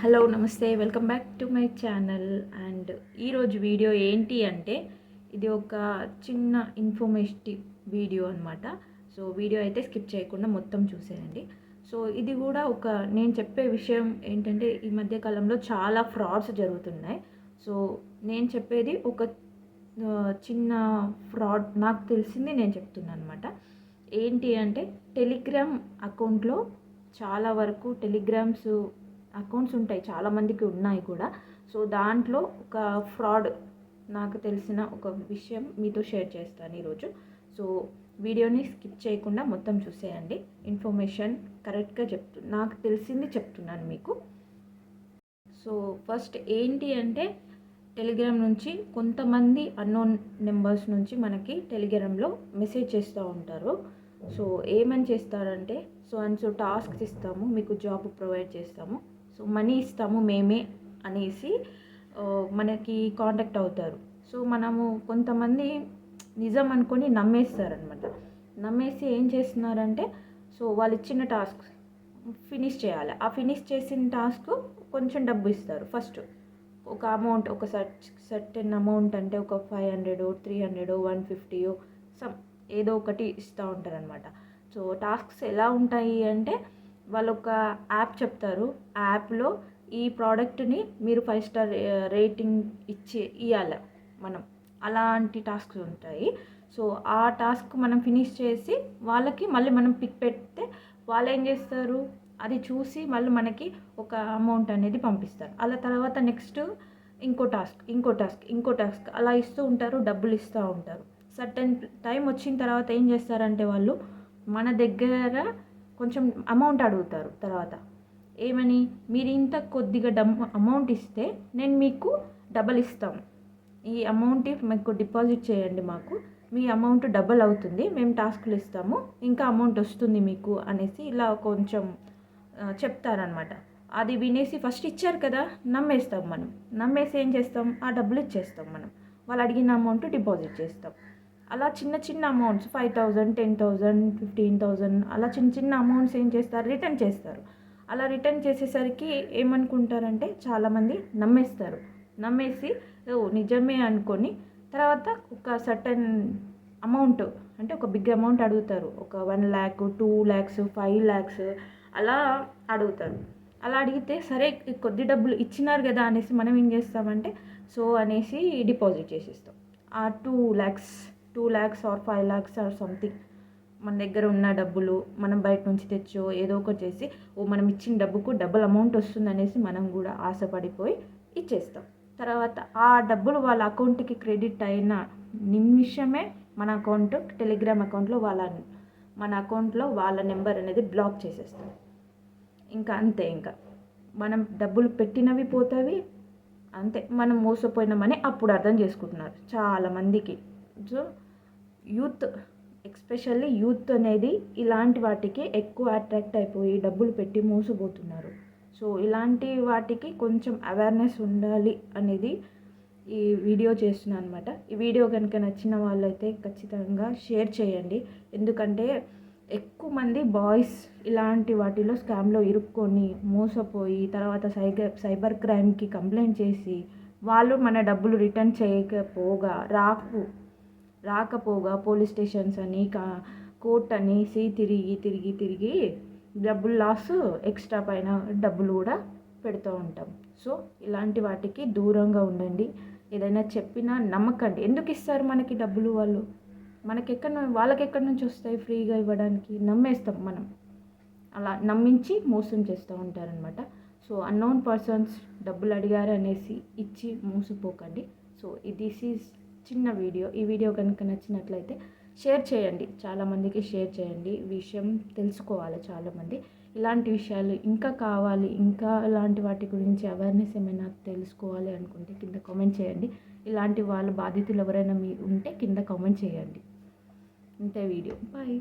Hello నమస్తే welcome back to my channel. And ఈరోజు video ఏంటి అంటే ఇది ఒక చిన్న ఇన్ఫర్మేటివ్ వీడియో అనమాట. సో వీడియో అయితే స్కిప్ చేయకుండా మొత్తం చూసేయండి. సో ఇది కూడా నేను చెప్పే విషయం ఏంటంటే ఈ మధ్య కాలంలో చాలా ఫ్రాడ్స్ జరుగుతున్నాయి. సో నేను చెప్పేది ఒక చిన్న ఫ్రాడ్ నాకు తెలిసింది నేను చెప్తున్నాను అనమాట. ఏంటి అంటే టెలిగ్రామ్ అకౌంట్లో చాలా వరకు టెలిగ్రామ్స్ అకౌంట్స్ ఉంటాయి, చాలామందికి ఉన్నాయి కూడా. సో దాంట్లో ఒక ఫ్రాడ్ నాకు తెలిసిన ఒక విషయం మీతో షేర్ చేస్తాను ఈరోజు. సో వీడియోని స్కిప్ చేయకుండా మొత్తం చూసేయండి. ఇన్ఫర్మేషన్ కరెక్ట్గా నాకు తెలిసింది చెప్తున్నాను మీకు. సో ఫస్ట్ ఏంటి అంటే టెలిగ్రామ్ నుంచి కొంతమంది అన్నోన్ నెంబర్స్ నుంచి మనకి టెలిగ్రామ్లో మెసేజ్ చేస్తూ ఉంటారు. సో ఏమని చేస్తారంటే సో టాస్క్స్ ఇస్తాము, మీకు జాబ్ ప్రొవైడ్ చేస్తాము, సో మనీ ఇస్తాము మేమే అనేసి మనకి కాంటాక్ట్ అవుతారు. సో మనము కొంతమంది నిజం అనుకొని నమ్మేస్తారనమాట. నమ్మేసి ఏం చేస్తున్నారంటే సో వాళ్ళు ఇచ్చిన టాస్క్ ఫినిష్ చేయాలి. ఆ ఫినిష్ చేసిన టాస్క్ కొంచెం డబ్బు ఇస్తారు. ఫస్ట్ ఒక అమౌంట్, ఒక సర్టెన్ అమౌంట్, అంటే ఒక 500 300 150 సమ్ ఏదో ఒకటి ఇస్తూ ఉంటారనమాట. సో టాస్క్స్ ఎలా ఉంటాయి అంటే వాళ్ళు ఒక యాప్ చెప్తారు. ఆ యాప్లో ఈ ప్రోడక్ట్ని మీరు 5 స్టార్ రేటింగ్ ఇవ్వాలి మనం, అలాంటి టాస్క్స్ ఉంటాయి. సో ఆ టాస్క్ మనం ఫినిష్ చేసి వాళ్ళకి మళ్ళీ మనం పిక్ పెడితే వాళ్ళు ఏం చేస్తారు, అది చూసి మళ్ళీ మనకి ఒక అమౌంట్ అనేది పంపిస్తారు. అలా తర్వాత నెక్స్ట్ ఇంకో టాస్క్ అలా ఇస్తూ ఉంటారు, డబ్బులు ఇస్తూ ఉంటారు. సర్టెన్ టైం వచ్చిన తర్వాత ఏం చేస్తారంటే వాళ్ళు మన దగ్గర కొంచెం అమౌంట్ అడుగుతారు. తర్వాత ఏమని, మీరు ఇంత కొద్దిగా అమౌంట్ ఇస్తే నేను మీకు డబల్ ఇస్తాం, ఈ అమౌంట్ మీకు డిపాజిట్ చేయండి, మాకు మీ అమౌంట్ డబల్ అవుతుంది, మేము టాస్క్లు ఇస్తాము, ఇంకా అమౌంట్ వస్తుంది మీకు అనేసి ఇలా కొంచెం చెప్తారనమాట. అది వినేసి ఫస్ట్ ఇచ్చారు కదా నమ్మేస్తాం మనం. నమ్మేసి ఏం చేస్తాం, ఆ డబ్బులు ఇచ్చేస్తాం మనం, వాళ్ళు అడిగిన అమౌంట్ డిపాజిట్ చేస్తాం. అలా చిన్న చిన్న అమౌంట్స్ 5000 10,000 15,000 అలా చిన్న అమౌంట్స్ ఏం చేస్తారు, రిటర్న్ చేస్తారు. అలా రిటర్న్ చేసేసరికి ఏమనుకుంటారంటే చాలామంది నమ్మేస్తారు. నమ్మేసి నిజమే అనుకొని తర్వాత ఒక సర్టన్ అమౌంట్, అంటే ఒక బిగ్ అమౌంట్ అడుగుతారు. ఒక 1 lakh 2 lakhs 5 lakhs అలా అడుగుతారు. అలా అడిగితే సరే కొద్ది డబ్బులు ఇచ్చినారు కదా అనేసి మనం ఏం చేస్తామంటే సో అనేసి డిపాజిట్ చేసేస్తాం. ఆ 2 lakhs or 5 lakhs or something మన దగ్గర ఉన్న డబ్బులు మనం బయట నుంచి తెచ్చో ఏదో ఒకటి చేసి మనం ఇచ్చిన డబ్బుకు డబుల్ అమౌంట్ వస్తుంది అనేసి మనం కూడా ఆశపడిపోయి ఇచ్చేస్తాం. తర్వాత ఆ డబ్బులు వాళ్ళ అకౌంట్కి క్రెడిట్ అయిన నిమిషమే మన అకౌంట్ టెలిగ్రామ్ అకౌంట్లో మన అకౌంట్లో వాళ్ళ నెంబర్ అనేది బ్లాక్ చేసేస్తాం. ఇంకా అంతే, ఇంకా మనం డబ్బులు పెట్టినవి పోతావి అంతే. మనం మోసపోయినామని అప్పుడు అర్థం చేసుకుంటున్నారు చాలామందికి. సో ఎస్పెషల్లీ యూత్ అనేది ఇలాంటి వాటికి ఎక్కువ అట్రాక్ట్ అయిపోయి డబ్బులు పెట్టి మోసపోతున్నారు. సో ఇలాంటి వాటికి కొంచెం అవేర్నెస్ ఉండాలి అనేది ఈ వీడియో చేస్తున్నాను అనమాట. ఈ వీడియో కనుక నచ్చిన వాళ్ళైతే ఖచ్చితంగా షేర్ చేయండి. ఎందుకంటే ఎక్కువ మంది బాయ్స్ ఇలాంటి వాటిలో స్కామ్లో ఇరుక్కొని మోసపోయి తర్వాత సైబర్ క్రైమ్కి కంప్లైంట్ చేసి వాళ్ళు మన డబ్బులు రిటర్న్ చేయకపోగా రాకపోగా పోలీస్ స్టేషన్స్ అని కోర్ట్ అని తిరిగి డబ్బులు లాస్, ఎక్స్ట్రా పైన డబ్బులు కూడా పెడుతూ ఉంటాం. సో ఇలాంటి వాటికి దూరంగా ఉండండి. ఏదైనా చెప్పినా నమ్మకండి. ఎందుకు ఇస్తారు మనకి డబ్బులు వాళ్ళు, వాళ్ళకి ఎక్కడి నుంచి వస్తాయి ఫ్రీగా ఇవ్వడానికి? నమ్మేస్తాం మనం. అలా నమ్మించి మోసం చేస్తూ ఉంటారనమాట. సో అన్నోన్ పర్సన్స్ డబ్బులు అడిగారు అనేసి ఇచ్చి మోసపోకండి. సో దిస్ ఈజ్ చిన్న వీడియో. ఈ వీడియో కనుక నచ్చినట్లయితే షేర్ చేయండి, చాలామందికి షేర్ చేయండి. విషయం తెలుసుకోవాలి చాలామంది. ఇలాంటి విషయాలు ఇంకా కావాలి, ఇంకా ఇలాంటి వాటి గురించి అవేర్నెస్ ఏమైనా తెలుసుకోవాలి అనుకుంటే కింద కామెంట్ చేయండి. ఇలాంటి వాళ్ళు బాధితులు ఎవరైనా ఉంటే కింద కామెంట్ చేయండి. ఇంతే వీడియో. బాయ్.